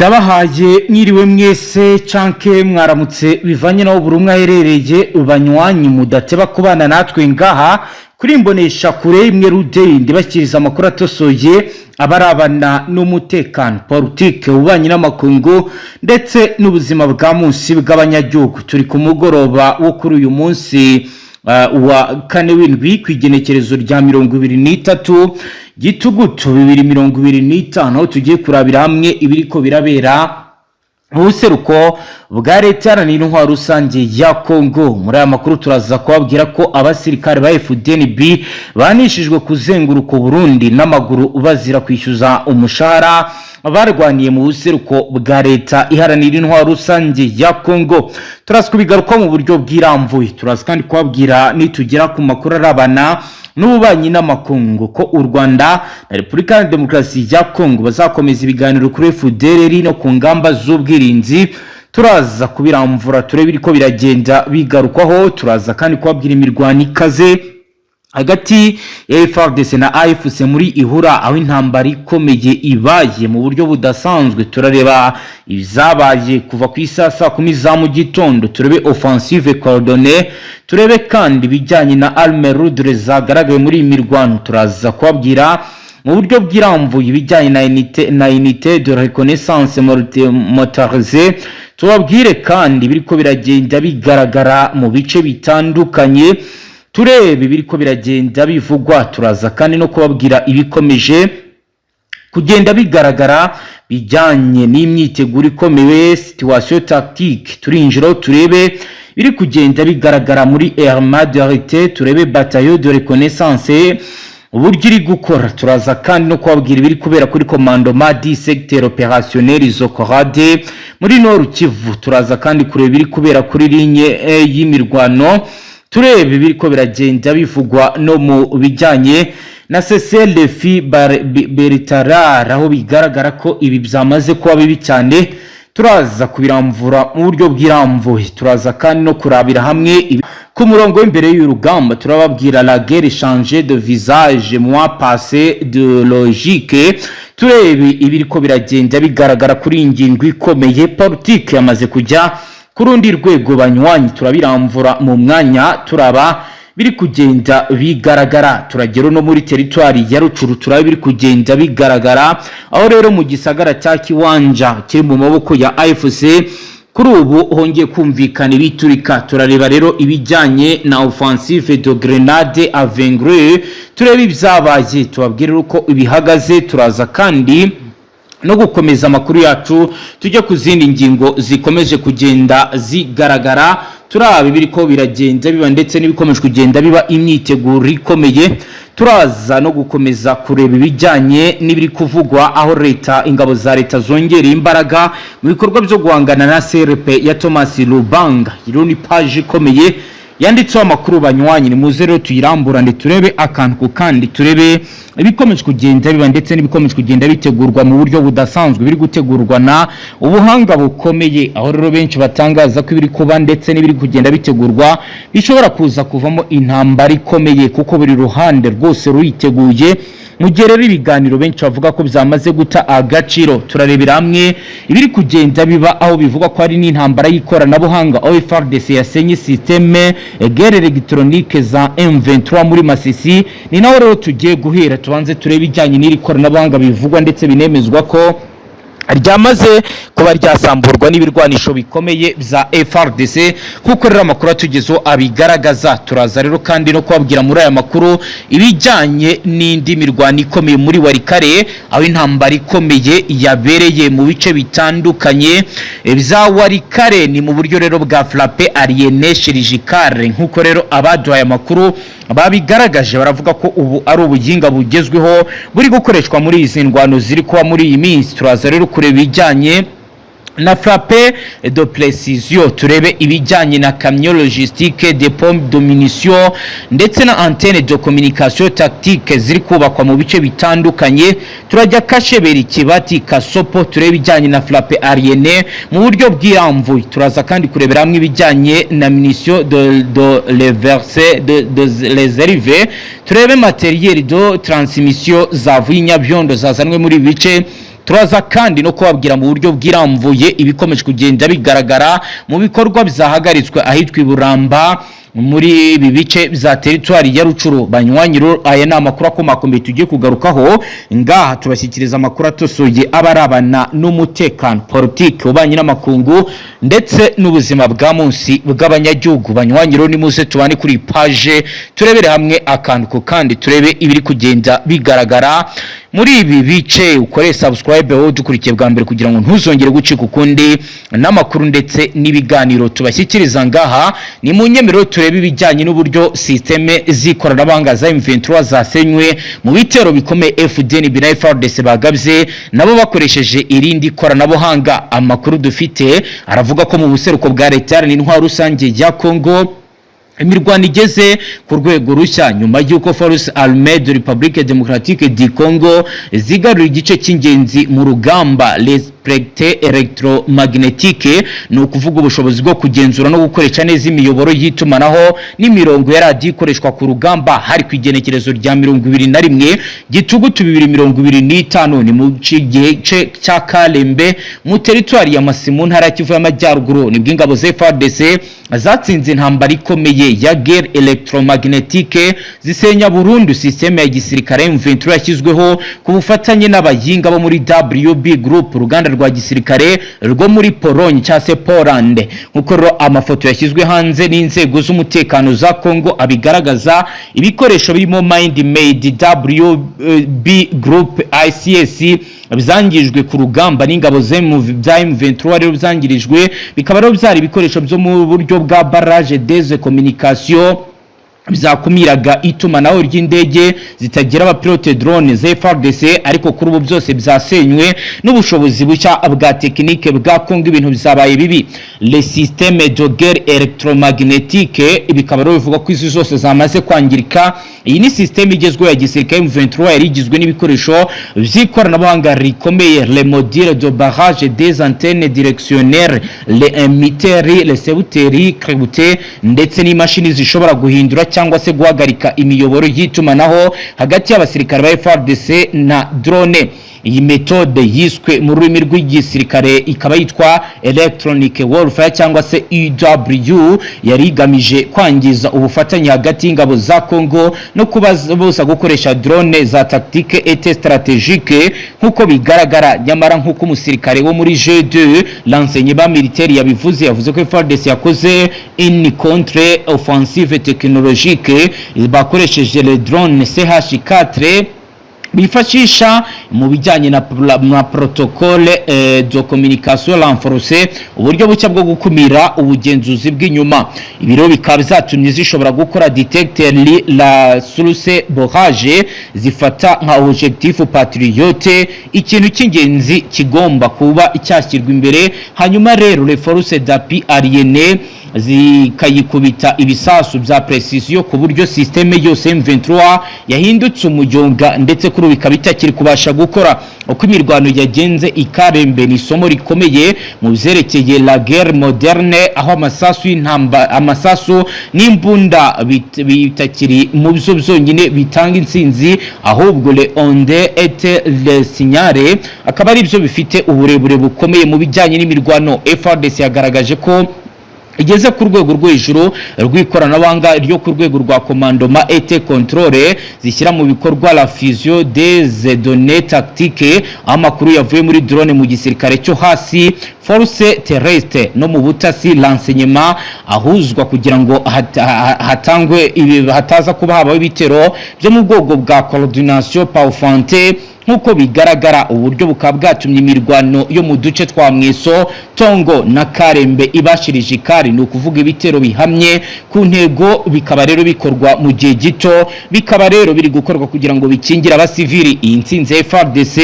Ndabahaye mwiriwe mwese canke mwaramutse bivanye naho buri umwe aherereye banywanyi mudateba kubana natwe ngaha kuri imbonesha kure imwe rudeyi ndibakiriza amakuru atosoye abarabana n'umutekano politike ububanyi n'amakungu ndetse n'ubuzima bwa munsi bw'abanyagihugu. Turi ku mugoroba wo kuri uyu munsi wa kane w'indwi kwigenekerezo rya 2023 gitugutu 2025 aho tugiye kurabira hamwe ibiriko birabera ubuseruko bwa leta iharanira intwaro rusange ya Kongo. Muri aya makuru turaza kubabwira ko abasirikare ba FDNB banishijwe kuzenguruka Burundi n'amaguru bazira kwishyuza umushahara barwaniye mu buseruko bwa leta iharanira intwaro rusange ya Kongo. Turaza kubigaruka mu buryo bw'iramvuye, turaza kandi kubabwira nitugera ku makuru arabana n'ububanyi n'amakungu ko u Rwanda na Repubulika ya Demokarasi ya Kongo bazakomeza ibiganiro kuri FDLR no ku ngamba z'ubwirinzi. Turaza kubiramvura turebe iriko biragenda bigarukwaho. Turaza kandi kubabwira imirwano ikaze hagati ya FARDC na AFC muri Ihura aho intambara ikomeye ibaye mu buryo budasanzwe. Turareba ibizabaye kuva ku isasa 10 za mu gitondo, turebe offensive coordonnée, turebe kandi bijyanye na arme lourde zagaragaye muri imirwano. Turaza kubabwira mu buryo bw'iramvuye ibijyanye na unité de reconnaissance motorisée. Tubabwire kandi biriko biragenda bigaragara mu bice bitandukanye, turebe biriko biragenda bivugwa. Turaza kandi no kubabwira ibikomeje kugenda bigaragara bijyanye n'imyiteguro ikomeye situation tactique. Turinjiro turebe biri kugenda bigaragara muri Armée d'Arité, turebe bataillon de reconnaissance uburyo iri gukora. Turaza kandi no kubabwira ibiri kubera kuri commandement du secteur opérationnel Zokorade muri Nord Kivu. Turaza kandi kureba ibiri kubera kuri ligne y'imirwano, turebe biriko biragenda bivugwa no mu bijyanye na CCLF Beritarar aho bigaragara ko ibi byamaze kuba bibi cyane. Turaza kubiramvura mu buryo bw'iramvuye. Turaza kandi no kurabira hamwe ku murongo w'imbere y'urugamba. Turababwira la guerre changer de visage mois passé de logique. Turebe ibiriko biragenda bigaragara kuri ingingo ikomeye politique yamaze kujya kurundi rwego banywanyi. Turabiramvura mu mwanya turaba biri kugenda bigaragara. Turagero no muri territoire ya Rucuru turaba biri kugenda bigaragara aho rero mu gisagara cya Kiwanja kiri mu maboko ya AFC kuri ubu hongeye kumvikana ibiturika. Turareba rero ibijyanye na offensive de grenade à Vengre, turebe ibyabaye tubabwire uko ibihagaze. Turaza kandi no gukomeza amakuru yacu tujye ku zindi ngingo zikomeje kugenda zigaragara, turabe biriko biragenda biba ndetse n'ibikomeje kugenda biba imyiteguro ikomeye. Turaza no gukomeza kureba ibijyanye n'ibiri kuvugwa aho leta ingabo za leta zongera imbaraga mu bikorwa byo guhangana na CRP ya Thomas Lubanga. Iro ni page ikomeye yanditseho amakuru banywanyi, ni muze rero tuyiramburane turebe akantu ku kandi, turebe ibikomeje kugenda biba ndetse n'ibikomeje kugenda bitegurwa mu buryo budasanzwe biri gutegurwa na ubuhanga bukomeye, aho rero benshi batangaza ko ibiri kuba ndetse n'ibiri kugenda bitegurwa bishobora kuza kuvamo intambara ikomeye kuko buri ruhande rwose ruyiteguye. Mu gihe rero ibiganiro benshi bavuga ko byamaze guta agaciro, turarebera hamwe ibiri kugenda biba aho bivuga ko ari n'intambara y'ikoranabuhanga aho FARDC yasenye systeme guerre électronique za M23 muri Masisi. Ni naho rero tugiye guhera tubanze turebe ibijyanye n'iri koranabuhanga bivugwa ndetse binemezwa ko ryamaze kuba ryasamburwa n'ibirwanisho bikomeye bya FARDC kuko rero amakuru atugezeho abigaragaza. Turaza rero kandi no kubabwira muri aya makuru ibijyanye n'indi mirwano ikomeye muri Warikare aho intambara ikomeye yabereye mu bice bitandukanye bya Warikare. Ni mu buryo rero bwa frappe aliene chirurgicale nkuko rero abaduhaye amakuru babigaragaje. Baravuga ko ubu ari ubuginga bugezweho buri gukoreshwa muri izi ndwano ziri kuba muri iyi minsi. Turaza rero kureba ibijyanye na frappe de précision, turebe ibijyanye na camion logistique de pompe de munitions ndetse na antenne de communication tactique ziri kubakwa mu bice bitandukanye. Turajya Kasheberi, Kibati, Kasopo, turebe ibijyanye na frappe aérienne mu buryo bw'iramvuye. Turaza kandi kurebera hamwe ibijyanye na munitions de reverse de réserve, turebe matériel de transmission zavuye Nyabyondo zazanwe muri bice turaza kandi no kubabwira mu buryo bwiramvuye ibikomeje kugenda bigaragara mu bikorwa bizahagaritswe ahitwa Buramba muri ibi bice za teritwari ya Rucuru. Banywanyiro aya ni amakuru akomakomeye tugiye kugarukaho ngaha, tubashyikiriza amakuru atosoye abarabana n'umutekano, politiki, ububanyi n'amakungu ndetse n'ubuzima bwa munsi bw'abanyagihugu. Banywanyiro ni muze tubane kuri page turebere hamwe akantu ko kandi turebe ibiri kugenda bigaragara muri ibi bice. Ukore subscribe aho dukurikiye bwa mbere kugira ngo ntuzongere gucika ukundi n'amakuru ndetse n'ibiganiro tubashyikiriza ngaha. Ni mu nyemero turebe ibijyanye n'uburyo systeme z'ikoranabuhanga za M23 zasenywe mu bitero bikomeye FDN na FARDC bagabye nabo bakoresheje irindi koranabuhanga. Amakuru dufite aravuga ko mu buseruko bwa leta n'intwaro rusange ya Congo imirwano igeze ku rwego rushya nyuma y'uko Forces Armées de République Démocratique du Congo zigarura igice cy'ingenzi mu rugamba l'espectre électromagnétique, ni ukuvuga ubushobozi bwo kugenzura no gukoresha neza imiyoboro y'itumanaho n'imirongo ya radio ikoreshwa ku rugamba hari ku igenekerezo rya 21 Gitugutu 2025. ni mu gice cya Kalembe mu teritwari ya Masimu ntara ya Kivu y'Amajyaruguru nibwo ingabo za FARDC zatsinze intambara ikomeye ya guerre électromagnétique zisenya burundu systeme ya gisirikare M23 yashyizweho ku bufatanye n'abayinga bo muri WB Group, uruganda rwa gisirikare rwo muri Pologne cyangwa se Poland. Nkuko amafoto yashyizwe hanze n'inzego z'umutekano za Congo abigaragaza, ibikoresho birimo Mind Made WB Group ICS bizangijwe ku rugamba n'ingabo za M23 rero bizangirijwe, bikaba rero byari ibikoresho byo mu buryo bwa barrage des communications bizakumiraga itumanaho ry'indege zitagira abapilote drone za FARDC, ariko kuri ubu byose byasenywe n'ubushobozi bushya bwa tekinike bwa Congo. Ibintu bizabaye bibi. Les systèmes de guerre électromagnétique bikaba rero bivuga ko izi zose zamaze kwangirika. Iyi ni système igezweho ya gisirikare M23 yari igizwe n'ibikoresho by'ikoranabuhanga rikomeye, les modules de barrage des antennes directionnelles, les émetteurs, les secteurs cryptés ndetse n'imashini zishobora guhindura cyangwa se guhagarika imiyoboro y'itumanaho hagati y'abasirikare ba FARDC na drone. Iyi metode yiswe mu rurimi rw'igisirikare ikaba yitwa electronic warfare cyangwa se EW, yari igamije kwangiza ubufatanye hagati y'ingabo za Congo no kubaza gukoresha drone za tactique et stratégique nkuko bigaragara. Nyamara nkuko umusirikare wo muri G2 l'enseignement militaire yavuze ko FARDC yakoze une contre offensive technologique bakoresheje le drone CH4 bifashisha mu bijyanye na protocole de communication renforcée, uburyo bucya bwo gukumira ubugenzuzi bw'inyuma. Ibiro bikaba zatumye zishobora gukora detecteur la source borage zifata nka objectif patriote, ikintu cy'ingenzi kigomba kuba icyashyirwa imbere. Hanyuma rero les forces d'appui aliénées zikayikubita ibisasu bya precision ku buryo systeme yose M23 yahindutse umujyonga, ndetse kuri bikaba bitakiri kubasha gukora. Uko imirwano yagenze ikarembe ni isomo rikomeye mu byerekeye la guerre moderne, aho amasasu n'imbunda bitakiri mu byo byonyine bitanga intsinzi, ahubwo le onde et le signale akaba ari byo bifite uburebure bukomeye mu bijyanye n'imirwano. FARDC yagaragaje ko igeze ku rwego rwo hejuru rw'ikoranabuhanga ryo ku rwego rwa commandement et contrôle zishyira mu bikorwa la fusion des données tactiques. Amakuru yavuye muri drone mu gisirikare cyo hasi, force terrestre no mu butasi l'enseignement ahuzwa kugira ngo hatangwe hataza kuba habaho ibitero byo mu bwoko bwa coordination parfante. Nkuko bigaragara, uburyo bukaba bwatumye imirwano yo mu duce twa Mweso, Tongo na Karembe ibashirije ikari, ni ukuvuga ibitero bihamye ku ntego, bikaba rero bikorwa mu gihe gito, bikaba rero biri gukorwa kugira ngo bikingira abasivili. Iyi ntsinzi ya FARDC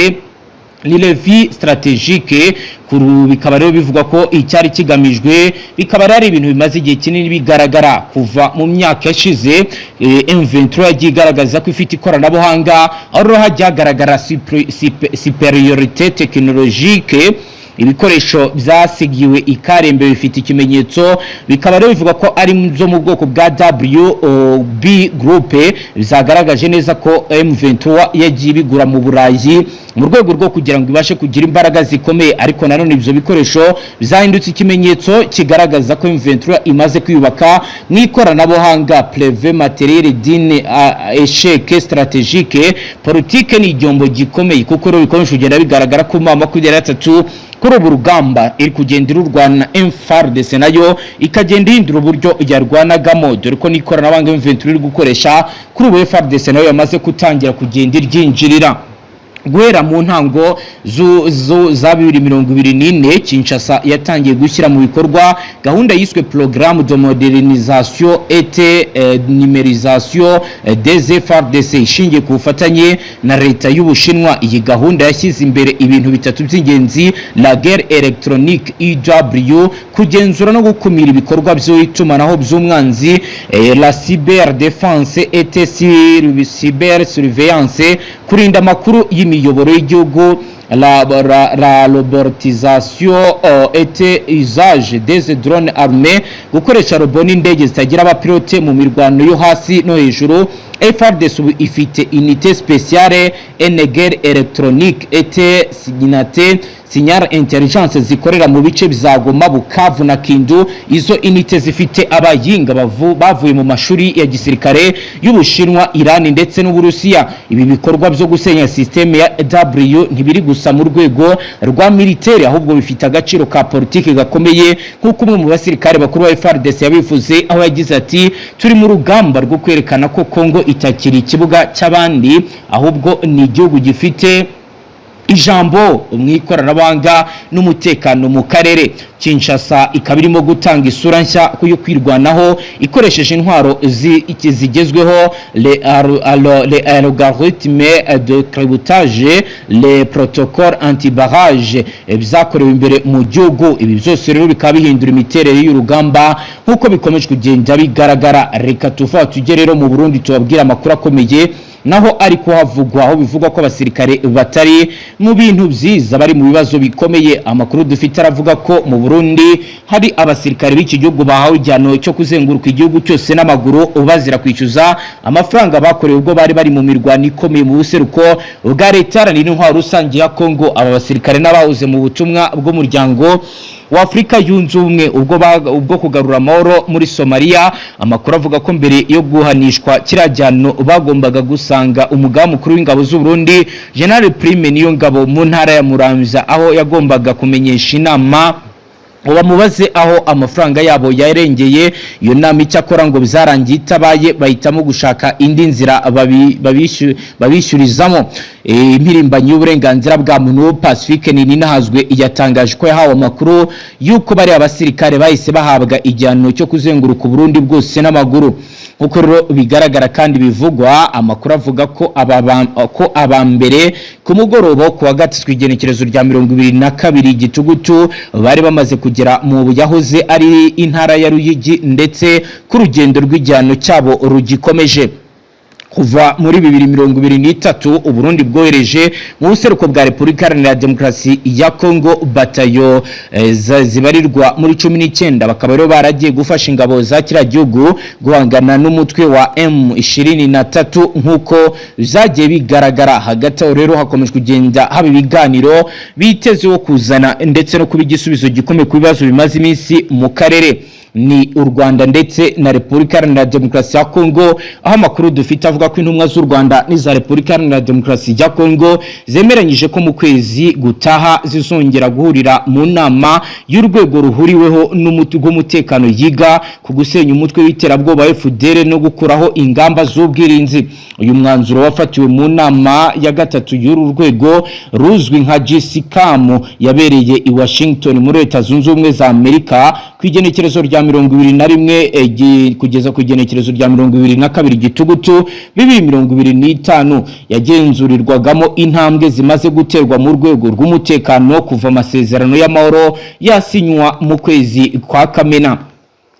ni levi strategique kuru, bikaba rero bivuga ko icyari kigamijwe, bikaba ari ibintu bimaze igihe kinini bigaragara kuva mu myaka yashize. M23 yagiye igaragaza ko ifite ikoranabuhanga, aho hajya hagaragara superiorité technologique ibikoresho byasigiwe ikarembe bifite ikimenyetso, bikaba rero bivuga ko ari zo mu bwoko bwa WB Group, bizagaragaje neza ko M23 yagiye bigura mu Burayi mu rwego rwo kugira ngo ibashe kugira imbaraga zikomeye, ariko nanone ibyo bikoresho bizahindutse ikimenyetso kigaragaza ko M23 imaze kwiyubaka mu ikoranabuhanga. Pleve materiel d'une échec stratégique politique ni igombo gikomeye, kuko rero bikomeje kugenda bigaragara ko mama kugera 3 kuri ubu rugamba iri kugenda irurwana. FARDC nayo ikagenda ihindura uburyo yarwanagamo, dore ko n'ikoranabuhanga M23 iri gukoresha kuri ubu FARDC nayo yamaze kutangira kugenda iryinjirira. Guhera mu ntango za 2024 Kinshasa yatangiye gushyira mu bikorwa gahunda yiswe Programme de modernisation et numérisation des FARDC ishingiye ku bufatanye na leta y'Ubushinwa. Iyi gahunda yashyize imbere ibintu bitatu by'ingenzi: la guerre électronique EW, kugenzura no gukumira ibikorwa by'itumanaho by'umwanzi, la cyber défense et cyber surveillance, kurinda amakuru y'imiyoboro y'igihugu, la robotisation et usage des drones armés, gukoresha robo n'indege zitagira abapilote mu mirwano yo hasi no hejuru. FARDC ifite unité spéciale en guerre électronique et signal intelligence zikorera mu bice bizagoma Bukavu na Kindu. Izo unité zifite abayinga bavuye mu mashuri ya gisirikare y'Ubushinwa, Iran ndetse n'Uburusiya. Ibi bikorwa byo gusenya systeme ya W ntibiri gusa mu rwego rwa militaire, ahubwo bifite agaciro ka politike gakomeye, nk'uko umwe mu basirikare bakuru ba FARDC yabivuze, aho yagize ati turi mu rugamba rwo kwerekana ko Kongo itakiri ikibuga cy'abandi, ahubwo ni igihugu gifite ijambo mu ikoranabuhanga n'umutekano mu karere. Kinshasa ikaba irimo gutanga isura nshya yo kwirwanaho ikoresheje intwaro zigezweho, les algorithmes de cryptage, les protocoles anti-barrage byakorewe imbere mu gihugu. Ibi byose rero bikaba bihindura imiterere y'urugamba nk'uko bikomeje kugenda bigaragara. Reka tujye rero mu Burundi tubabwira amakuru akomeye, naho ariko havugwa aho bivugwa ko abasirikare batari mu bintu byiza, bari mu bibazo bikomeye. Amakuru dufite aravuga ko mu Burundi hari abasirikare b'iki gihugu bahawe igihano cyo kuzenguruka igihugu cyose n'amaguru bazira kwishyuza amafaranga bakorewe ubwo bari mu mirwano ikomeye mu buseruko bwa leta iharanira intwaro rusange ya Kongo. Aba basirikare n'abahoze mu butumwa bw'umuryango wa Afrika yunze ubumwe ubwo kugarura amahoro muri Somalia. Amakuru avuga ko mbere yo guhanishwa kirajyano bagombaga gusanga umugaba mukuru w'ingabo z'u Burundi General Prime niyo ngabo mu ntara ya Muramvya, aho yagombaga kumenyesha inama bamubaze aho amafaranga yabo yarengeye. Iyo nama icyakora ngo bizarangiye itabaye, bahitamo gushaka indi nzira babishyurizamo. Impirimbanyi y'uburenganzira bwa muntu Pacifique Ninahazwe yatangaje ko yahawe amakuru yuko bari abasirikare bahise bahabwa igihano cyo kuzenguruka Burundi bwose n'amaguru. Nkuko rero bigaragara kandi bivugwa, amakuru avuga ko abambere ku mugoroba ku wa gatatu igenekerezo rya 22 Gitugutu bari bamaze kugera mu yahoze ari intara ya Ruyigi, ndetse ku rugendo rw'igihano cyabo rugikomeje. Kuva muri 2023 Uburundi bwohereje mu buseruko bwa Repubulika Iharanira Demokarasi ya Kongo batayo zibarirwa muri 19, bakaba rero baragiye gufasha ingabo za kiriya gihugu guhangana n'umutwe wa M23 nk'uko zagiye bigaragara. Hagati aho rero hakomeje kugenda haba ibiganiro bitezeho kuzana ndetse no kuba igisubizo gikomeye ku bibazo bimaze iminsi mu karere. Ni u Rwanda ndetse na Repubulika Iharanira Demokarasi ya Kongo, aho amakuru dufite avuga ko intumwa z'u Rwanda n'iza Repubulika Iharanira Demokarasi ya Kongo zemeranyije ko mu kwezi gutaha zizongera guhurira mu nama y'urwego ruhuriweho n'umutekano yiga ku gusenya umutwe w'iterabwoba FDL no gukuraho ingamba z'ubwirinzi. Uyu mwanzuro wafatiwe mu nama ya gatatu y'uru rwego ruzwi nka GCCAM yabereye i Washington muri Leta Zunze Ubumwe za Amerika ku igenekerezo rya 21 kugeza ku igenekerezo rya 22 Gitugutu 2025. Yagenzurirwagamo intambwe zimaze guterwa mu rwego rw'umutekano kuva amasezerano y'amahoro yasinywa mu kwezi kwa Kamena.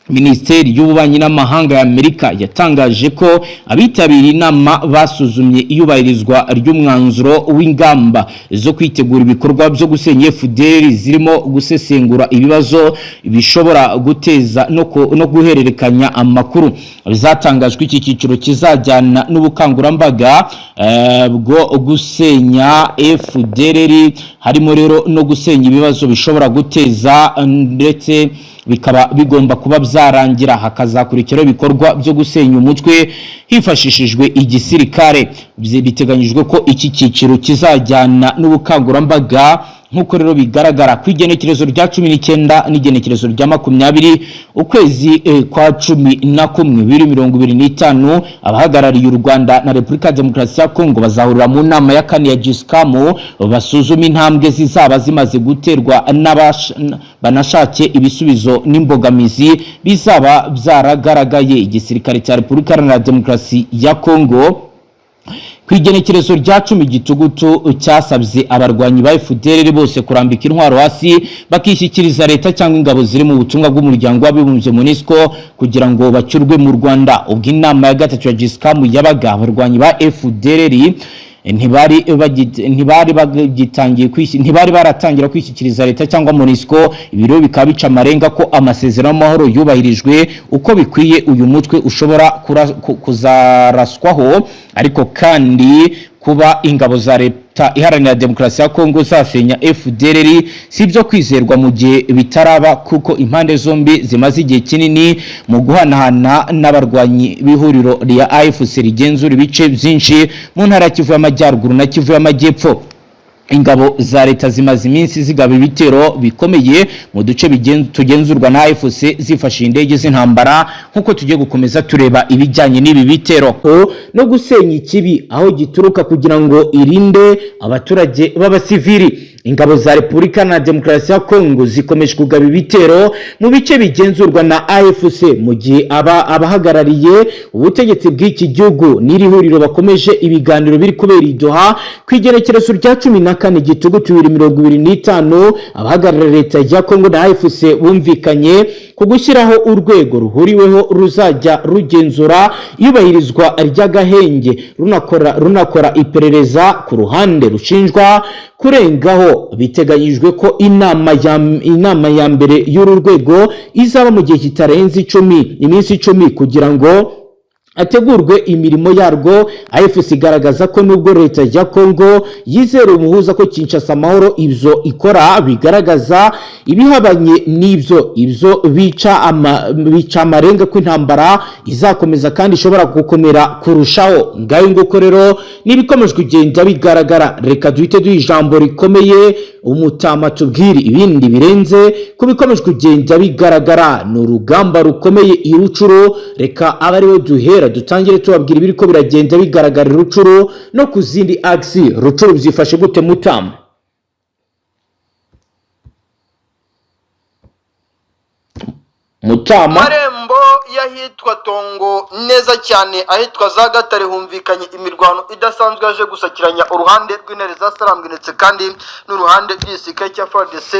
Minisiteri y'ububanyi n'amahanga ya Amerika yatangaje ko abitabiriye inama basuzumye iyubahirizwa ry'umwanzuro w'ingamba zo kwitegura ibikorwa byo gusenya FDLR zirimo gusesengura ibibazo bishobora guteza no guhererekanya amakuru. Bizatangajwe iki cyiciro kizajyana n'ubukangurambaga bwo gusenya FDLR, harimo rero no gusenya ibibazo bishobora guteza ndetse bikaba bigomba kuba byarangira hakazakurikiraho ibikorwa byo gusenya umutwe hifashishijwe igisirikare. Biteganyijwe ko iki cyiciro kizajyana n'ubukangurambaga nkuko rero bigaragara ku igenekerezo rya 19 n'igenekerezo rya 20 ukwezi kwa 11 2025. Abahagarariye u Rwanda na Repubulika ya Demokarasi ya Kongo bazahurira mu nama ya kane ya GISCAM basuzuma intambwe zizaba zimaze guterwa banashake ibisubizo n'imbogamizi bizaba byaragaragaye. Igisirikare cya Repubulika ya Demokarasi ya Kongo ku igenekerezo rya 10 gitugutu cyasabye abarwanyi ba FDLR bose kurambika intwaro hasi bakishyikiriza leta cyangwa ingabo ziri mu butumwa bw'umuryango w'abibumbye MONUSCO kugira ngo bacyurwe mu Rwanda. Ubwo inama ya gatatu ya GISCAM yabaga, abarwanyi ba FDLR ntibari baratangira kwishyikiriza leta cyangwa MONUSCO. Ibiro bikaba bica amarenga ko amasezerano y'amahoro yubahirijwe uko bikwiye, uyu mutwe ushobora kuzaraswaho, ariko kandi kuba ingabo za leta iharanira demokarasi ya Kongo zasenya FDLR si byo kwizerwa mu gihe bitaraba, kuko impande zombi zimaze igihe kinini mu guhanahana n'abarwanyi b'ihuriro rya AFC rigenzura ibice byinshi mu ntara ya Kivu y'Amajyaruguru na Kivu y'Amajyepfo. Ingabo za leta zimaze iminsi zigaba ibitero bikomeye mu duce tugenzurwa na AFC zifashisha indege z'intambara, nkuko tugiye gukomeza tureba ibijyanye n'ibi bitero no gusenya ikibi aho gituruka kugira ngo irinde abaturage b'abasivili. Ingabo za Repubulika ya Demokarasi ya Kongo zikomeje kugaba ibitero mu bice bigenzurwa na AFC, mu gihe abahagarariye ubutegetsi bw'iki gihugu n'iri huriro bakomeje ibiganiro biri kubera i Doha ku igenekerezo rya 14 gitugutu 2025. Abahagarariye leta ya Kongo na AFC bumvikanye ku gushyiraho urwego ruhuriweho ruzajya rugenzura iyubahirizwa ry'agahenge runakora iperereza ku ruhande rushinjwa kurengaho. Biteganyijwe ko inama ya mbere y'uru rwego izaba mu gihe kitarenze iminsi 10 kugira ngo ategurwe imirimo yarwo. AFC igaragaza ko nubwo leta ya Kongo yizera umuhuza ko Kinshasa amahoro ibyo ikora bigaragaza ibihabanye n'ibyo bica amarenga ko intambara izakomeza kandi ishobora gukomera kurushaho. Ngayo nguko rero nibikomeje kugenda bigaragara. Reka duhite duha ijambo rikomeye umutama tubwire ibindi birenze ko bikomeje kugenda bigaragara. Ni urugamba rukomeye i Rucuro. Reka abariwe duhera dutangire tubabwira ibiri ko biragenda bigaragara i Rucuro no ku zindi aksi. Rucuro byifashe gute mutama? Marembo yahitwa Tongo neza cyane ahitwa za Gatare humvikanye imirwano idasanzwe yaje gusakiranya uruhande rw'intare za Sarambwe ndetse kandi n'uruhande rw'isika cya FARDC,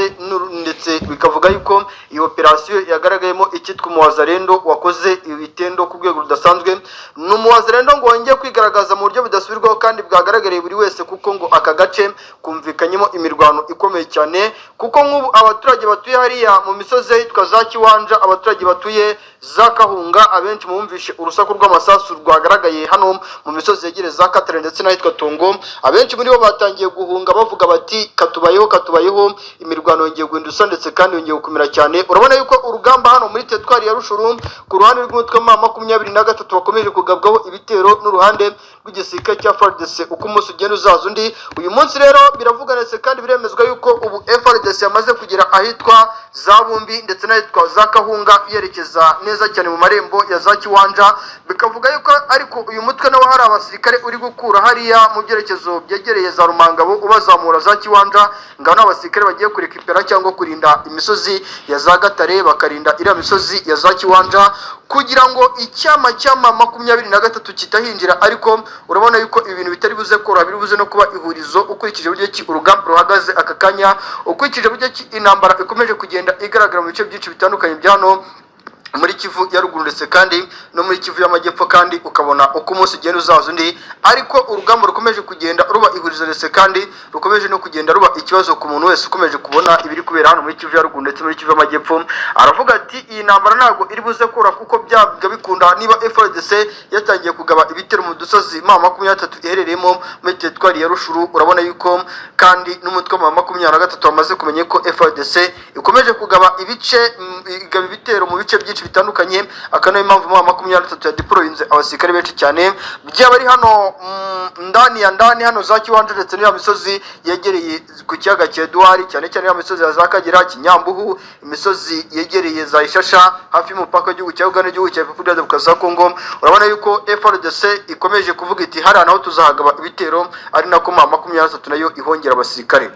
ndetse bikavuga yuko iyi operasiyo yagaragayemo icyitwa umuwazarendo wakoze ibitendo ku rwego rudasanzwe. Ni umuwazarendo ngo wongeye kwigaragaza mu buryo budasubirwaho kandi bwagaragariye buri wese, kuko ngo aka gace kumvikanyemo imirwano ikomeye cyane, kuko nk'ubu abaturage batuye hariya mu misozi yitwa za Kiwanja, abaturage batuye za Kahunga, abenshi mumvishe urusaku rw'amasasu rwagaragaye hano mu misozi yegereye za Katare ndetse n'ahitwa Tongo. Abenshi muri bo batangiye guhunga bavuga bati katubayeho, imirwano yongeye guhinduka ndetse kandi yongeye gukomera cyane. Urabona yuko urugamba hano muri teritwari ya Rushuru ku ruhande rw'umutwe wa 23 bakomeje kugabwaho ibitero n'uruhande rw'igisirikare cya FARDC uko umunsi ugenda uzaza undi. Uyu munsi rero biravuga ndetse kandi biremezwa yuko ubu FARDC yamaze kugera ahitwa za Bumbi ndetse n'ahitwa za Kahunga yerekeza neza cyane mu marembo ya za Kiwanja. Bikavuga yuko ariko uyu mutwe nawo hari abasirikare uri gukura hariya mu byerekezo byegereye za Rumangabo ubazamura za Kiwanja, ngano abasirikare bagiye kurekipera cyangwa kurinda imisozi ya za Gatare, bakarinda iriya misozi ya za Kiwanja kugira ngo icyama 23 kitahinjira. Ariko urabona yuko ibintu bitari buze kora, biri buze no kuba ihurizo ukurikije buryo ki urugamba ruhagaze aka kanya, ukurikije buryo ki intambara ikomeje kugenda igaragara mu bice byinshi bitandukanye byano muri muri Kivu ya ruguru ndetse kandi no muri Kivu y'amajyepfo, kandi ukabona uko umunsi ugenda uzaza undi, ariko urugamba rukomeje kugenda ruba ihurizo ndetse kandi rukomeje no kugenda ruba ikibazo ku muntu wese ukomeje kubona ibiri kubera hano muri Kivu ya ruguru ndetse muri Kivu y'amajyepfo. Aravuga ati iyi ntambara ntabwo iri buze kura, kuko byaga bikunda niba FARDC yatangiye kugaba ibitero mu dusozi M23 iherereyemo muri teritwari ya Rushuru. Urabona yuko kandi n'umutwe wa M23 wamaze kumenya ko FARDC ikomeje kugaba ibitero mu bice byinshi bitandukanye, akana impamvu M23 ya deployinze abasirikare benshi cyane, byaba ari hano ndani hano za Kiwanja ndetse n'iya misozi yegereye ku kiyaga cya Edouard, cyane cyane ya misozi ya za Kagera, Kinyambuhu, imisozi yegereye za Ishasha hafi y'umupaka w'igihugu cya Uganda n'igihugu cya Repubulika Demokarasi ya Kongo. Urabona yuko FARDC ikomeje kuvuga iti hari naho tuzahagaba ibitero, ari nako M23 nayo ihongera abasirikare.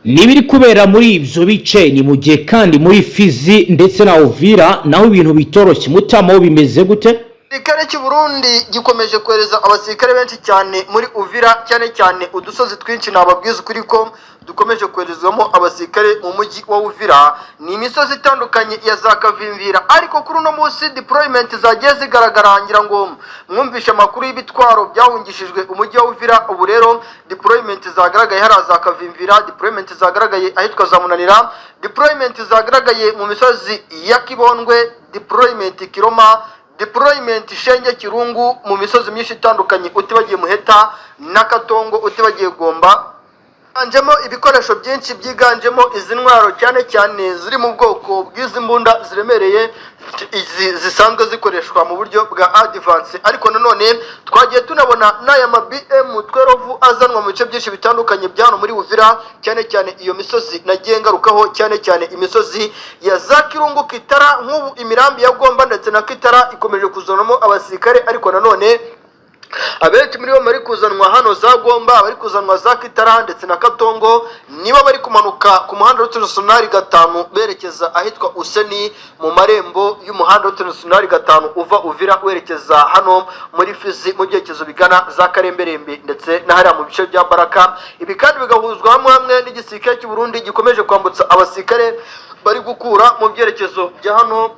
Nibiri kubera muri ivyo bice ni mu gihe kandi muri Fizi ndetse na Uvira naho ibintu bitoroshye. Mutama bimeze gute? Igisirikare cy'u Burundi gikomeje kohereza abasirikare benshi cyane muri Uvira, cyane udusozi twinshi nababwiza ukuri ko dukomeje koherezwamo abasirikare mu mujyi wa Uvira. Ni imisozi itandukanye ya za Kavimvira, ariko kuri uno munsi deployment zagiye zigaragara, ngira ngo mwumvishe amakuru y'ibitwaro byahungishijwe umujyi wa Uvira. Ubu rero deployment zagaragaye hari za Kavimvira, deployment zagaragaye ahitwa za Munanira, deployment zagaragaye mu misozi ya Kibondwe, deployment Kiroma, deployment Shenge, Kirungu, mu misozi myinshi itandukanye, utibagiye Muheta na Katongo, utibagiye Gomba. Anjemo ibikoresho byinshi byiganjemo izi ntwaro cyane ziri mu bwoko bw'izi mbunda ziremereye zisanzwe zikoreshwa mu buryo bwa advance, ariko nanone twagiye tunabona n'aya BM12 azanwa mu bice byinshi bitandukanye byano muri Uvira, cyane iyo misozi nagiye ngarukaho, cyane imisozi ya za Kirungu, Kitara. Nk'ubu imirambi ya Gomba ndetse na Kitara ikomeje kuzanamo abasirikare, ariko nanone abenshi muri bo bari kuzanwa hano za Gomba, bari kuzanwa za Kitara ndetse na Katongo, niba bari kumanuka ku muhanda w'Utunationali 5 berekeza ahitwa Useni mu marembo y'umuhanda w'Utunationali 5 uva Uvira werekeza hano muri Fizi mu byerekezo bigana za Karemberembe ndetse na hariya mu bice bya Baraka. Ibi kandi bigahuzwa hamwe n'igisirikare cy'u Burundi gikomeje kwambutsa abasirikare bari gukura mu byerekezo bya hano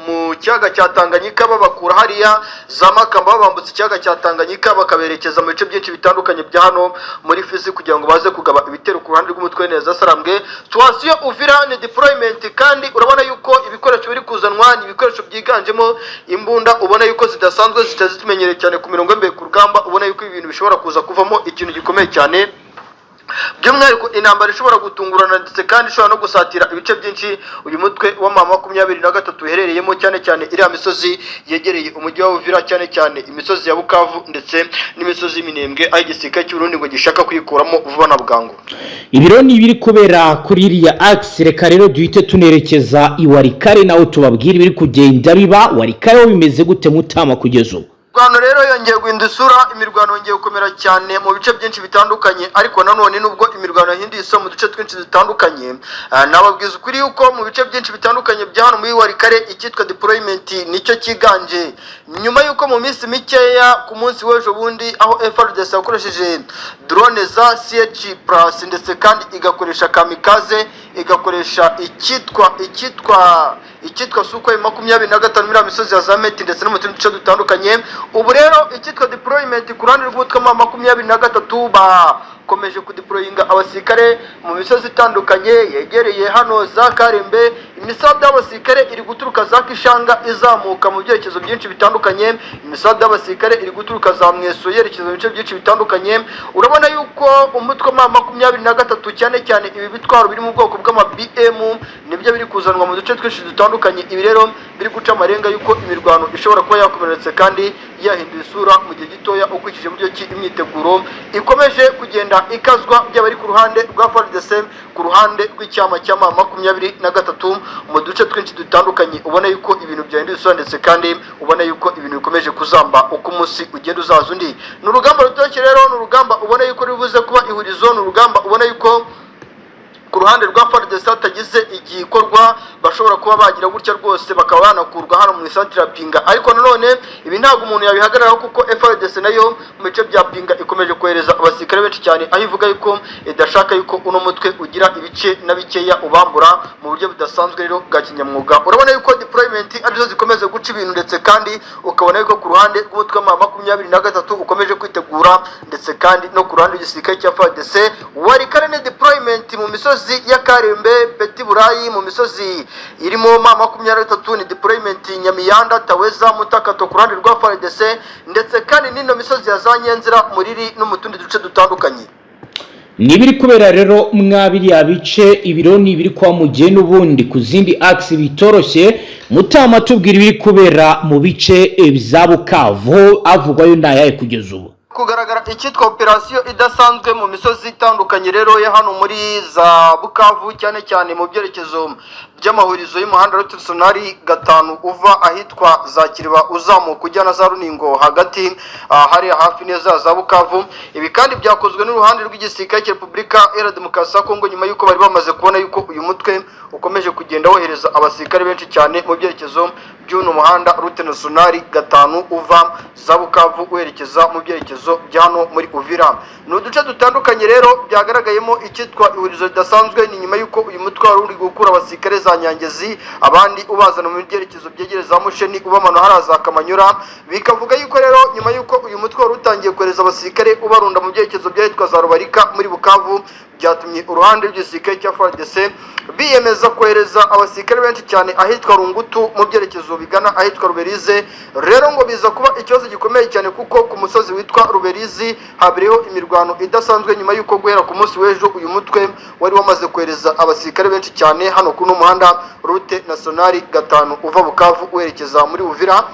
mu kiyaga cya Tanganyika, babakura hariya za Makamba babambutse ikiyaga cya Tanganyika bakaberekeza mu bice byinshi bitandukanye bya hano muri Fizi kugira ngo baze kugaba ibitero ku ruhande rw'umutwe neza Sarambwe. Tuwasiyo Uvira ni deployment, kandi urabona yuko ibikoresho biri kuzanwa ni ibikoresho byiganjemo imbunda, ubona yuko zidasanzwe zitazimenyereye cyane ku mirongo mbere ku rugamba. Ubona yuko ibintu bishobora kuza kuvamo ikintu gikomeye cyane, by'umwihariko intambara ishobora gutungurana ndetse kandi ishobora no gusatira ibice byinshi uyu mutwe wa M23 uherereyemo, cyane iriya misozi yegereye umujyi wa Uvira, cyane imisozi ya Bukavu ndetse n'imisozi y'Iminembwe, aho igisirikare cy'u Burundi ngo gishaka kuyikuramo vuba na bwangu. Ibiro ni ibiri kubera kuri iriya axe. Reka rero duhite tunerekeza iwarikare naho tubabwira ibiri kugenda biba. Warikare ho bimeze gute Mutama kugeza ubu? Imirwano rero yongeye guhinda isura, imirwano yongeye gukomera cyane mu bice byinshi bitandukanye, ariko nanone nubwo imirwano yahinduye isura mu duce twinshi dutandukanye, nababwiza ukuri yuko mu bice byinshi bitandukanye bya hano muri Warikare icyitwa deployment nicyo kiganje, nyuma yuko mu minsi mikeya ku munsi w'ejo bundi aho FARDC yakoresheje drone za CH+ ndetse kandi igakoresha kamikaze, igakoresha icyitwa Sukhoi 25 muri misozi ya Zameti ndetse no mu tundi duce dutandukanye. Ubu rero icyitwa deployment ku ruhande rw'umutwe wa M23 bakomeje kudeployinga abasirikare mu misozi itandukanye yegereye hano za Karembe. Imisada y'abasirikare iri guturuka za Kishanga izamuka mu byerekezo byinshi bitandukanye, imisada y'abasirikare iri guturuka za Mweso yerekeza mu bice byinshi bitandukanye. Urabona yuko umutwe wa M23 cyane ibi bitwaro biri mu bwoko bw'ama BM nibyo biri kuzanwa mu duce twinshi dutandukanye. Ibi rero biri guca amarenga yuko imirwano ishobora kuba yakomeretse kandi yahinduye isura mu gihe gitoya, ukurikije mu byo imyiteguro ikomeje kugenda ikazwa by'abari ku ruhande rwa FARDC, ku ruhande rw'icyama cya M23 mu duce twinshi dutandukanye. Ubona yuko ibintu byahinduye isura ndetse kandi ubona yuko ibintu bikomeje kuzamba uko umunsi ugenda uzaza undi. Ni urugamba rutoshye rero, ni urugamba ubona yuko ribuze kuba ihurizo, ni urugamba ubona yuko ku ruhande rwa FARDC hatagize igikorwa bashobora kuba bagira gutya rwose bakaba banakurwa hano mu isantire ya Pinga. Ariko nanone ibi ntabwo umuntu yabihagararaho kuko FARDC nayo mu bice bya Pinga ikomeje kohereza abasirikare benshi cyane, aho ivuga yuko idashaka yuko uno mutwe ugira ibice na bikeya ubambura mu buryo budasanzwe rero bwa kinyamwuga. Urabona yuko deployment arizo zikomeze guca ibintu, ndetse kandi ukabona yuko ku ruhande rw'umutwe wa 23 ukomeje kwitegura, ndetse kandi no ku ruhande rw'igisirikare cya FARDC wari karene deployment mu misozi ya Karembe, Peti Burayi, mu misozi irimo 23 ni deployment Nyamiyanda, Taweza, Mutakato ku ruhande rwa FARDC, ndetse kandi n'ino misozi ya Zanyenzira, Muriri no mu tundi duce dutandukanye. Nibiri kubera rero mwabiri yabice ibironi biri kwa mugiye n'ubundi ku zindi axe bitoroshye. Mutama tubwira ibiri kubera mu bice bya Bukavu avugwayo ndayaye kugeza ubu. Kugaragara icyitwa operasiyo idasanzwe mu misozi itandukanye rero ya hano muri za Bukavu, cyane cyane mu byerekezo by'amahurizo y'umuhanda Route 5 uva ahitwa za Kiriba uzamuka ujya na za Runingo hagati hari hafi neza za Bukavu. Ibi kandi byakozwe n'uruhande rw'igisirikare cya Repubulika Iharanira Demokarasi ya Kongo nyuma yuko bari bamaze kubona yuko uyu mutwe ukomeje kugenda wohereza abasirikare benshi cyane mu byerekezo by'uno muhanda Route 5 uva za Bukavu werekeza mu byerekezo bya hano muri Uvira. Ni uduce dutandukanye rero byagaragayemo icyitwa ihurizo ridasanzwe. Ni nyuma yuko uyu mutwe wari uri gukura abasirikare za Nyangezi, abandi ubazana mu byerekezo byegereza Musheni ubamano haraza Kamanyura. Bikavuga yuko rero nyuma yuko uyu mutwe wari utangiye kohereza abasirikare ubarunda mu byerekezo byahitwa za Rubarika muri Bukavu, byatumye uruhande rw'igisirikare cya FARDC biyemeza kohereza abasirikare benshi cyane ahitwa Rungutu mu byerekezo bigana ahitwa Ruberize. Rero ngo biza kuba ikibazo gikomeye cyane kuko ku musozi witwa Ruberizi habereho imirwano idasanzwe nyuma yuko guhera ku munsi w'ejo uyu mutwe wari wamaze kohereza abasirikare benshi cyane hano kuno muhanda Route 5 uva Bukavu werekeza muri Uvira.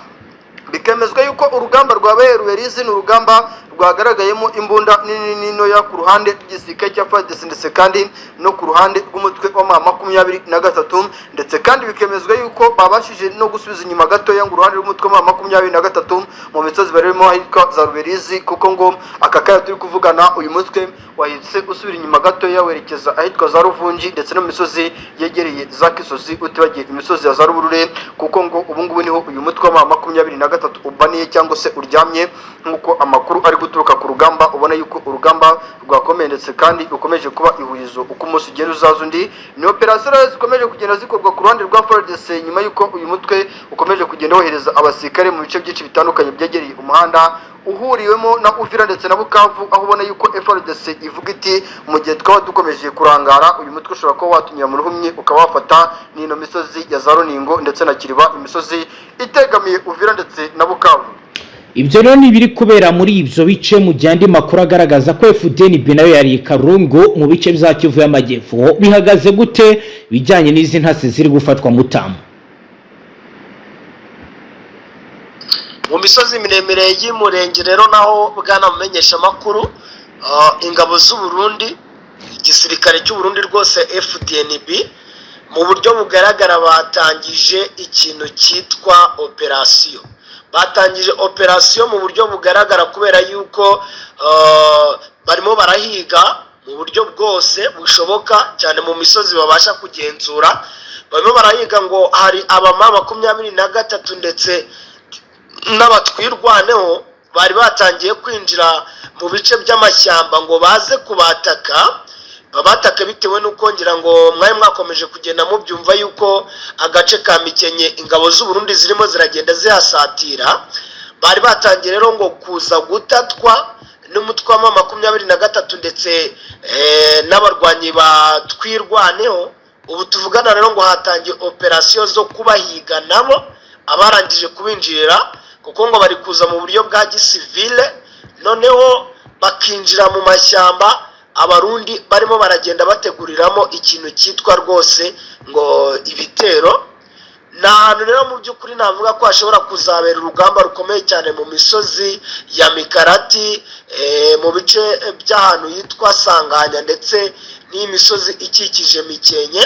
Bikemezwa yuko urugamba rwabaye Ruberizi ni urugamba rwagaragayemo imbunda nini n'intoya ku ruhande rw'igisirikare cya FARDC, ndetse kandi no ku ruhande rw'umutwe wa 23, ndetse kandi bikemezwa yuko babashije no gusubiza inyuma gatoya ngo uruhande rw'umutwe wa 23 mu misozi barimo ahitwa za Ruberizi, kuko ngo aka kaya turi kuvugana uyu mutwe wahise usubira inyuma gatoya werekeza ahitwa za Ruvungi, ndetse no mu misozi yegereye za Kisozi utibagiye imisozi ya za Ruburure, kuko ngo ubu ngubu niho uyu mutwe wa 23 ubaniye cyangwa se uryamye. Nkuko amakuru ari guturuka ku rugamba ubona yuko urugamba rwakomeye, ndetse kandi rukomeje kuba ihurizo uko umunsi ugenda uzaza undi. Ni operasiyo zikomeje kugenda zikorwa ku ruhande rwa FARDC nyuma yuko uyu mutwe ukomeje kugenda wohereza abasirikare mu bice byinshi bitandukanye byegereye umuhanda uhuriwemo na Uvira ndetse na Bukavu, aho ubona yuko FARDC ivuga iti mu gihe twaba dukomeje kurangara uyu mutwe ushobora kuba watunyura mu ruhumye ukaba wafata n'ino misozi ya za Runingo ndetse na Kiriba, imisozi itegamiye Uvira ndetse na Bukavu. Ibyo rero nibiri kubera muri ibyo bice mu gihe andi makuru agaragaza ko FDNB nayo yari Karungu mu bice bya Kivu y'Amajyepfo. Bihagaze gute bijyanye n'izi ntasi ziri gufatwa Mutamu? Mu misozi miremire y'Umurenge rero naho bwana mumenyesha makuru ingabo z'u Burundi, igisirikare cy'u Burundi rwose FDNB mu buryo bugaragara batangije ikintu cyitwa operasiyo. Batangije operasiyo mu buryo bugaragara kubera yuko barimo barahiga mu buryo bwose bushoboka cyane mu misozi babasha kugenzura. Barimo barahiga ngo hari abama 23 ndetse n'abatwirwaneho bari batangiye kwinjira mu bice by'amashyamba ngo baze kubataka. Babataka bitewe nuko ngira ngo mwaye mwakomeje kugenda mu byumva yuko agace ka Mikenye ingabo z'u Burundi zirimo ziragenda zihasatira. Bari batangiye rero ngo kuza gutatwa n'umutwe wa 23 ndetse n'abarwanyi batwirwaneho. Ubu tuvugana rero ngo hatangiye operasiyo zo kubahiga nabo abarangije kubinjirira, kuko ngo bari kuza mu buryo bwa gisivile noneho bakinjira mu mashyamba. Abarundi barimo baragenda bateguriramo ikintu cyitwa rwose ngo ibitero. N'ahantu rero mu by'ukuri navuga ko hashobora kuzabera urugamba rukomeye cyane mu misozi ya Mikarati, mu bice by'ahantu yitwa Sanganya ndetse n'imisozi ikikije Mikenye.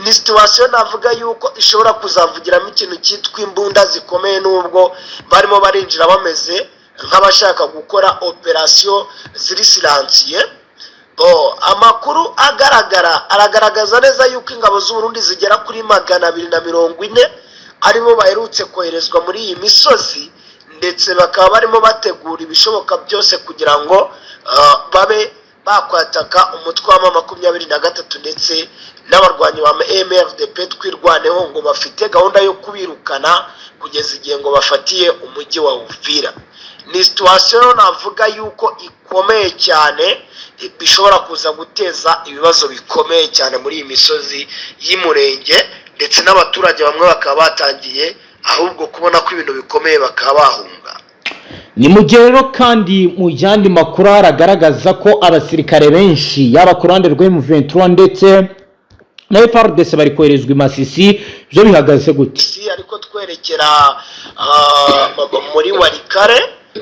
Ni situation navuga yuko ishobora kuzavugiramo ikintu cyitwa imbunda zikomeye, nubwo barimo barinjira bameze nk'abashaka gukora operasiyo ziri silansiye. Amakuru aragaragaza neza yuko ingabo z'u Burundi zigera kuri 240 aribo baherutse koherezwa muri iyi misozi, ndetse bakaba barimo bategura ibishoboka byose kugira ngo babe bakwataka umutwe wa 23 ndetse n'abarwanyi ba MRDP twirwaneho, ngo bafite gahunda yo kubirukana kugeza igihe ngo bafatiye umujyi wa Uvira. Ni situation navuga yuko ikomeye cyane, bishobora kuza guteza ibibazo bikomeye cyane muri iyi misozi y'Umurenge, ndetse n'abaturage bamwe bakaba batangiye ahubwo kubona ko ibintu bikomeye bakaba bahunga. Ni mu gihe rero kandi mu yandi makuru haragaragaza ko abasirikare benshi yaba ku ruhande rwa M23 ndetse na FARDC bari koherezwa i Masisi, byo bihagaze gute? Ariko twerekera muri Warikare,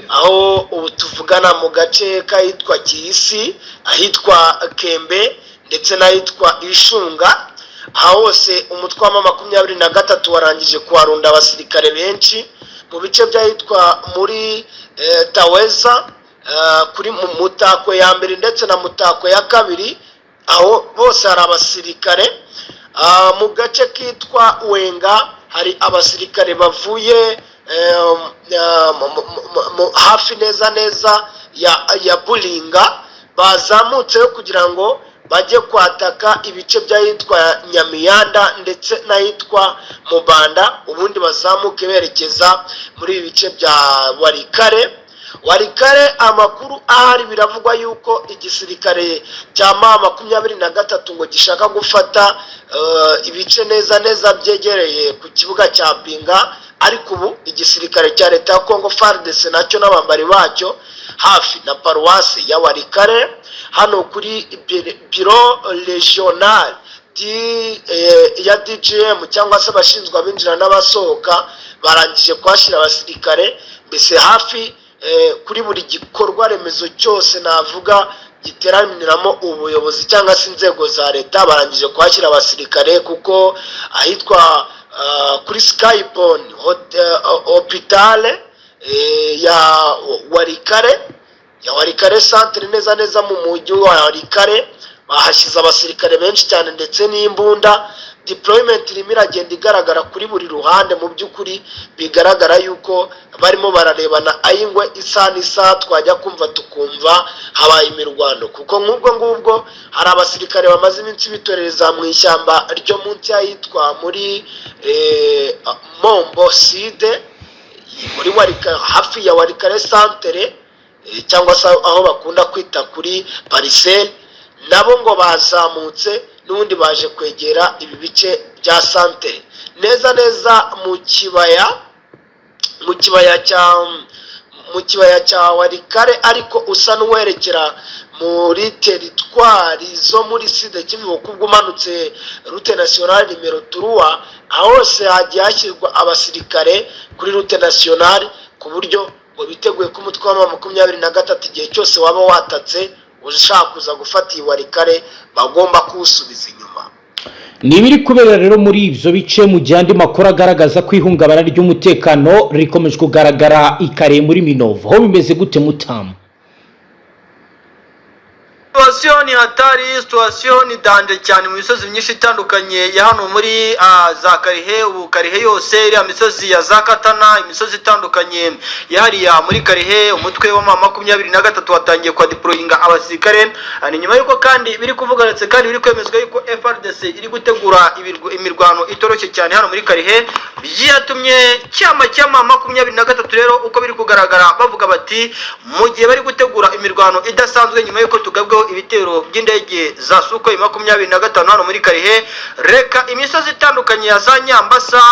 aho ubu tuvugana mu gace kahitwa Kiyisi, ahitwa Kembe ndetse n'ahitwa Ishunga, aho hose umutwe wa 23 warangije kuharunda abasirikare benshi mu bice byahitwa muri Taweza, kuri Mutako ya mbere ndetse na Mutako ya kabiri, aho bose hari abasirikare. Mu gace kitwa Wenga hari abasirikare bavuye hafi neza ya Bulinga, bazamutseyo kugira ngo bajye kwataka ibice byahitwa Nyamiyanda ndetse n'ahitwa Mubanda, ubundi bazamuke berekeza muri ibi bice bya Warikare. Amakuru ahari biravugwa yuko igisirikare cya 23 ngo gishaka gufata ibice neza byegereye ku kibuga cya Pinga, ariko ubu igisirikare cya leta ya Congo FARDC nacyo n'abambari bacyo hafi na paruwasi ya Warikare, hano kuri biro regional ya DGM cyangwa se abashinzwe abinjira n'abasohoka, barangije kwashyira abasirikare mbese hafi kuri buri gikorwa remezo cyose navuga giteraniramo ubuyobozi cyangwa se inzego za leta, barangije kwashyira abasirikare, kuko ahitwa kuri Skyborn hospital ya Warikare centre neza mu mujyi wa Warikare, bahashyize abasirikare benshi cyane ndetse n'imbunda. Deployment irimo iragenda igaragara kuri buri ruhande, mu by'ukuri bigaragara yuko barimo bararebana ayingwe isa twajya kumva tukumva habaye imirwano, kuko ngubwo hari abasirikare bamaze iminsi bitorereza mu ishyamba ryo munsi yitwa muri Mombo Side, muri Warikare, hafi ya Warikare centre, cyangwa se aho bakunda kwita kuri Parcelle, nabo ngo bazamutse n'ubundi baje kwegera ibi bice bya centre neza mu kibaya cya Warikare, ariko usa n'uwerekera muri teritwari zo muri Side Kivu, kubwo umanutse route nationale nimero 3, aho hose hagiye hashyirwa abasirikare kuri route nationale, ku buryo ngo biteguye ko umutwe wa 23 igihe cyose waba watatse ushaka kuza gufata iyi Warikare bagomba kuwusubiza inyuma. Nibiri kubera rero muri ibyo bice, mu gihe andi makuru agaragaza ko ihungabana ry'umutekano rikomeje kugaragara ikare muri Minova, aho bimeze gute Mutamu? Situation ni hatari, situation ni dande cyane mu misozi myinshi itandukanye ya hano muri za Karihe. Ubu Karihe yose iri misozi ya za Katana, imisozi itandukanye yahariya muri Karihe, umutwe wa 23 watangiye kwa deployinga abasirikare. Ni nyuma yuko kandi biri kuvuga ndetse kandi biri kwemezwa yuko FARDC iri gutegura imirwano itoroshye cyane hano muri Karihe, byatumye cyama 23 rero uko biri kugaragara bavuga bati mu gihe bari gutegura imirwano idasanzwe nyuma yuko tugabweho ibitero by'indege za Sukhoi 25 hano muri Karihe, reka imisozi itandukanye ya za Nyambasa,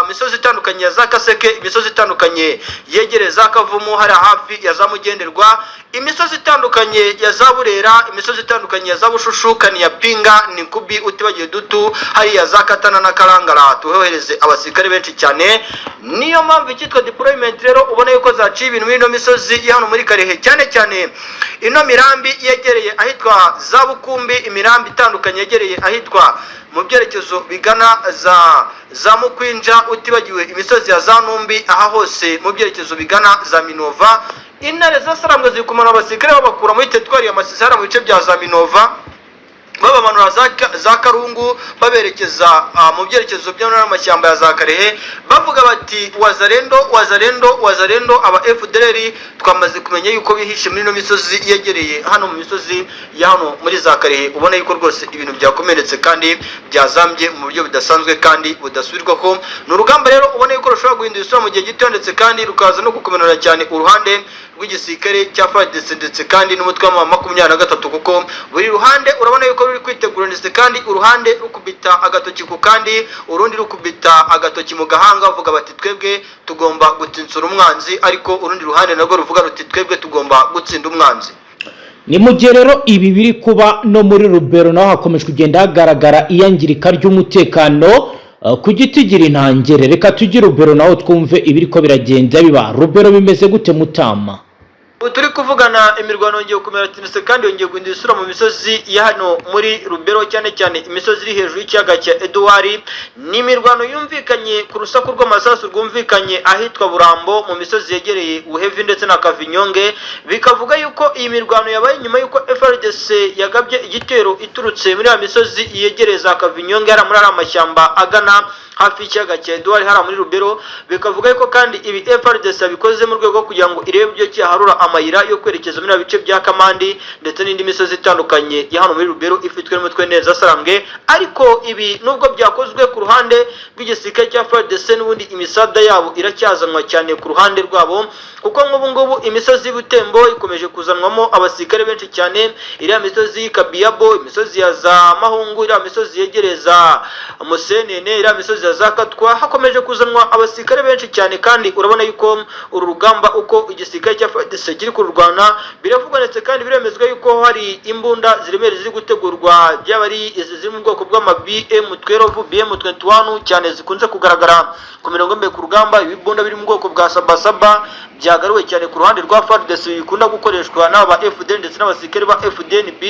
imisozi itandukanye ya za Kaseke, imisozi itandukanye yegereza Kavumu hari hafi ya za Mugenderwa, imisozi itandukanye ya za Burera, imisozi itandukanye ya za Bushushu, Kaniya Pinga, Nikubi, Utibagiye Dutu, hari ya za Katana na Karangara, tuhohereze abasirikare benshi cyane. Niyo mpamvu ikitwa deployment rero ubona yuko zaciye ibintu muri ino misozi hano muri Karihe, cyane ino mirambi yegereye ahitwa za Bukumbi, imirambi itandukanye yegereye ahitwa mu byerekezo bigana za Mukwinja, utibagiwe imisozi ya za Numbi, aha hose mu byerekezo bigana za Minova. Intare za Sarambwe ziri kumana abasirikare babakura muri teritwari ya Masisi mu bice bya za Minova, babamanura za Karungu baberekeza mu byerekezo by'amashyamba ya za Karehe, bavuga bati wazarendo aba FDLR twamaze kumenya yuko bihishe muri no misozi yegereye hano mu misozi ya hano muri za Karehe. Ubona yuko rwose ibintu byakomeretse kandi byazambye mu buryo budasanzwe kandi budasubirwaho. Ni urugamba rero ubona yuko rushobora guhindura isura mu gihe gito, ndetse kandi rukaza no gukomerera cyane uruhande rw'igisirikare cya FARDC ndetse kandi n'umutwe wa 23, kuko buri ruhande urabona yuko ruri kwitegura, ndetse kandi uruhande rukubita agatoki ku kandi, urundi rukubita agatoki mu gahanga, bavuga bati twebwe tugomba gutsinsura umwanzi, ariko urundi ruhande narwo ruvuga ruti twebwe tugomba gutsinda umwanzi. Ni mu gihe rero ibi biri kuba no muri Rubero naho hakomeje kugenda hagaragara iyangirika ry'umutekano ku giti gira intangere. Reka tugire Rubero naho twumve ibiri ko biragenda biba. Rubero bimeze gute Mutama? Turi kuvugana imirwano yongeye gukomera tinese kandi yongeye guhindura isura mu misozi ya hano muri Rubero, cyane cyane imisozi iri hejuru y'ikiyaga cya Edouard. Ni imirwano yumvikanye ku rusaku rw'amasasu rwumvikanye ahitwa Burambo mu misozi yegereye Buhevi ndetse na Kavinyonge. Bikavuga yuko iyi mirwano yabaye nyuma yuko FARDC yagabye igitero iturutse muri ya misozi yegereza Kavinyonge hari muri amashyamba agana hafi y'ikiyaga cya Edouard hari muri Rubero. Bikavuga yuko kandi ibi FARDC bikoze mu rwego kugira ngo irebe byo cyaharura amayira yo kwerekeza muri bice bya Kamandi ndetse n'indi misozi itandukanye ya hano muri Rubero ifitwe n'umutwe neza Sarambwe. Ariko ibi nubwo byakozwe ku ruhande rw'igisirikare cya FARDC, n'ubundi imisada yabo iracyazanwa cyane ku ruhande rwabo, kuko nk'ubu ngubu imisozi y'Ubutembo ikomeje kuzanwamo abasirikare benshi cyane. Iriya misozi Kabiyabo, imisozi ya za Mahungu, iriya misozi yegereza Musenene, iriya misozi ya za Katwa, hakomeje kuzanwa abasirikare benshi cyane. kandi urabona yuko uru rugamba uko igisirikare cya FARDC kiri kurwana biravugwa, ndetse kandi biremezwa yuko hari imbunda ziremere ziri gutegurwa, byaba ari izi ziri mu bwoko bw'ama BM12 BM21 cyane zikunze kugaragara ku mirongo mbere ku rugamba. Ibibunda biri mu bwoko bwa Sabasaba byagaruwe cyane ku ruhande rwa FARDC bikunda gukoreshwa n'aba FDL ndetse n'abasirikare ba FDNB.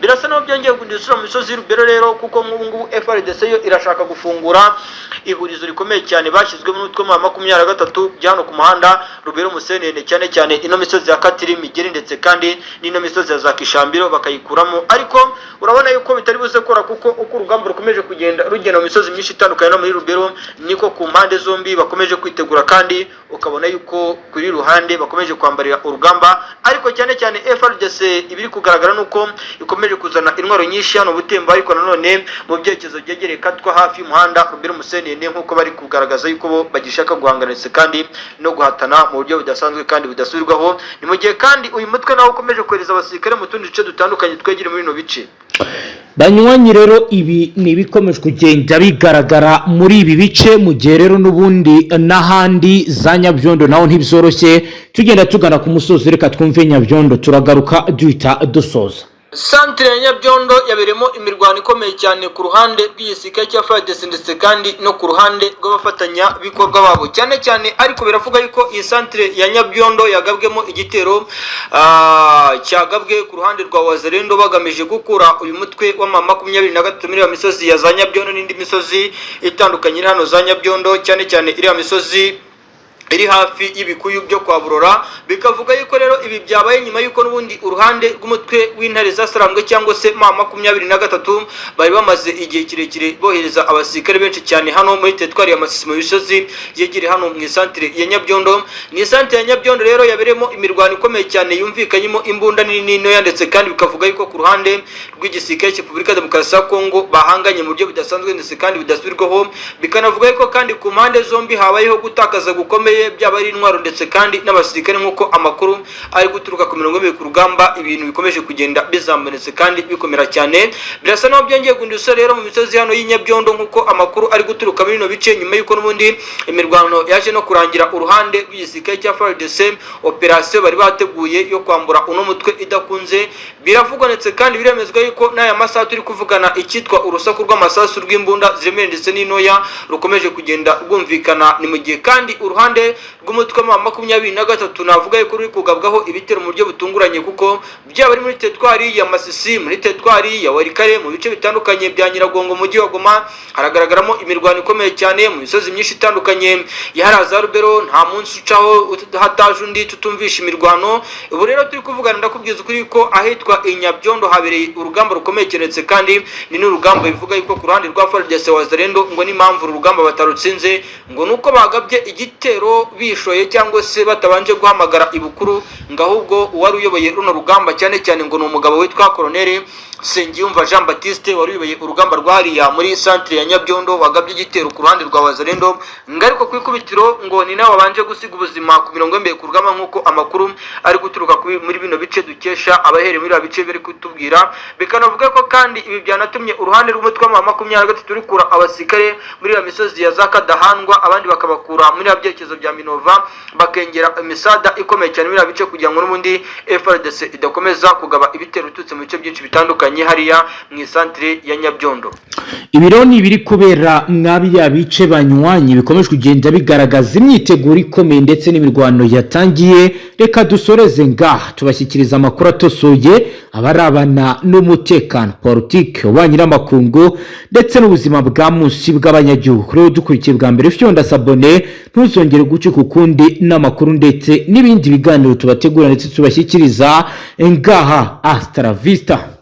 Birasa naho byongeye kugundisura mu misozi y'Rubero rero, kuko nk'ubu FARDC yo irashaka gufungura ihurizo rikomeye cyane bashyizwe mu mutwe wa 23 byano ku muhanda Rubero Musenene, cyane cyane ino misozi ya Katiri Migeri ndetse kandi n'ino misozi ya za Kishambiro bakayikuramo. Ariko urabona yuko bitari buze kora, kuko uko urugamba rukomeje kugenda rugenda mu misozi myinshi itandukanye no muri Rubero, niko ku mpande zombi bakomeje kwitegura, kandi ukabona yuko kuri ruhande bakomeje kwambarira urugamba. Ariko cyane cyane FARDC ibiri kugaragara nuko ikomeje kuzana intwaro nyinshi hano Butembo, ariko nanone mu byerekezo byegereye Katwa hafi y'umuhanda Rubero Musenene, nkuko bari kugaragaza yuko bo bagishaka guhanganitse kandi no guhatana mu buryo budasanzwe kandi budasubirwaho. Ni mu gihe kandi uyu mutwe nawo ukomeje kohereza abasirikare mu tundi duce dutandukanye twegere muri no bice. Banywanyi rero ibi ni bikomeje kugenda bigaragara muri ibi bice, mu gihe rero n'ubundi n'ahandi za Nyabyondo naho ntibzoroshye. Tugenda tugana ku musozi, reka twumve Nyabyondo turagaruka duhita dusoza. Santre ya Nyabyondo yaberemo imirwano ikomeye cyane ku ruhande rw'igisirikare cya FARDC ndetse kandi no ku ruhande rw'abafatanya bikorwa babo cyane cyane. Ariko biravuga yuko iyi santre ya Nyabyondo yagabwemo igitero cyagabwe ku ruhande rwa Wazalendo bagamije gukura uyu mutwe wa 23 muri ya misozi ya za Nyabyondo n'indi misozi itandukanye hano za Nyabyondo, cyane cyane iriya misozi iri hafi y'ibikuyu byo kwa Burora. Bikavuga yuko rero ibi byabaye nyuma yuko n'ubundi uruhande rw'umutwe w'intare za Sarambwe cyangwa se 23 bari bamaze igihe kirekire bohereza abasirikare benshi cyane hano muri teritwari ya Masisi mu bisozi yegere hano mu santre ya Nyabyondo. Ni santre ya Nyabyondo rero yaberemo imirwano ikomeye cyane yumvikanyemo imbunda nini no, ndetse kandi bikavuga yuko ku ruhande rw'igisirikare cya Repubulika Demokarasi ya Kongo bahanganye mu buryo budasanzwe ndetse kandi budasubirwaho. Bikanavuga yuko kandi ku mpande zombi habayeho gutakaza gukomeye byaba ari intwaro ndetse kandi n'abasirikare, nk'uko amakuru ari guturuka ku mirongo y'ibiri ku rugamba. Ibintu bikomeje kugenda bizambanetse kandi bikomera cyane. Birasa naho byongeye gundusha rero mu misozi hano y'Inyabyondo, nk'uko amakuru ari guturuka muri no bice nyuma yuko n'ubundi imirwano yaje no kurangira uruhande rw'igisirikare cya FARDC operation bari bateguye yo kwambura uno mutwe idakunze. Biravugwa ndetse kandi biremezwa yuko n'aya masaha turi kuvugana ikitwa urusaku rw'amasasu rw'imbunda ziremere ndetse n'intoya rukomeje kugenda rwumvikana. Ni mu gihe kandi uruhande ruhande rw'umutwe wa 23 navuga yuko uri kugabwaho ibitero mu buryo butunguranye, kuko byaba ari muri teritwari ya Masisi, muri teritwari ya Warikare, mu bice bitandukanye bya Nyiragongo mu mujyi wa Goma haragaragaramo imirwano ikomeye cyane mu misozi myinshi itandukanye yaharaza Rubero. Nta munsi ucaho hataje undi tutumvisha imirwano. Ubu rero turi kuvugana ndakubwiza ukuri ko ahitwa Inyabyondo habereye urugamba rukomeye cyeretse, kandi ni n'urugamba bivuga yuko ku ruhande rwa FARDC Wazalendo ngo n'impamvu urugamba batarutsinze ngo nuko bagabye igitero bishoye cyangwa se batabanje guhamagara ibukuru, ngo ahubwo uwari uyoboye runo rugamba cyane cyane ngo ni umugabo witwa Colonel Sengiyumva Jean Baptiste wari uyoboye urugamba rwariya muri centre ya Nyabyondo wagabye igitero ku ruhande rwa Wazalendo, ngo ariko ku ikubitiro ngo ni nawe wabanje gusiga ubuzima ku mirongo y'imbere ku rugamba, nk'uko amakuru ari guturuka muri bino bice dukesha abahereye muri abice bari kutubwira. Bikanavuga ko kandi ibi byanatumye uruhande rw'umutwe wa 23 rukura abasirikare muri ya misozi ya Zakadahandwa, abandi bakabakura muri abyerekezo bya Minova, bakengera imisada ikomeye cyane muri abice kugira ngo n'ubundi FARDC idakomeza kugaba ibitero ututse mu bice byinshi bitandukanye hariya mu centre ya Nyabyondo. Ibironi biri kubera mwabi yabice banywanyi bikomeje kugenda bigaragaza imyiteguro ikomeye ndetse n'imirwano yatangiye. Reka dusoreze ngaha tubashyikiriza amakuru atosoye abarabana n'umutekano, politike, ububanyi n'amakungu ndetse n'ubuzima bwa munsi bw'abanyagihugu. Rero dukurikiye bwa mbere fyonda sabone, ntuzongere guca kukundi n'amakuru ndetse n'ibindi biganiro tubategura ndetse tubashyikiriza ngaha. Hasta la vista.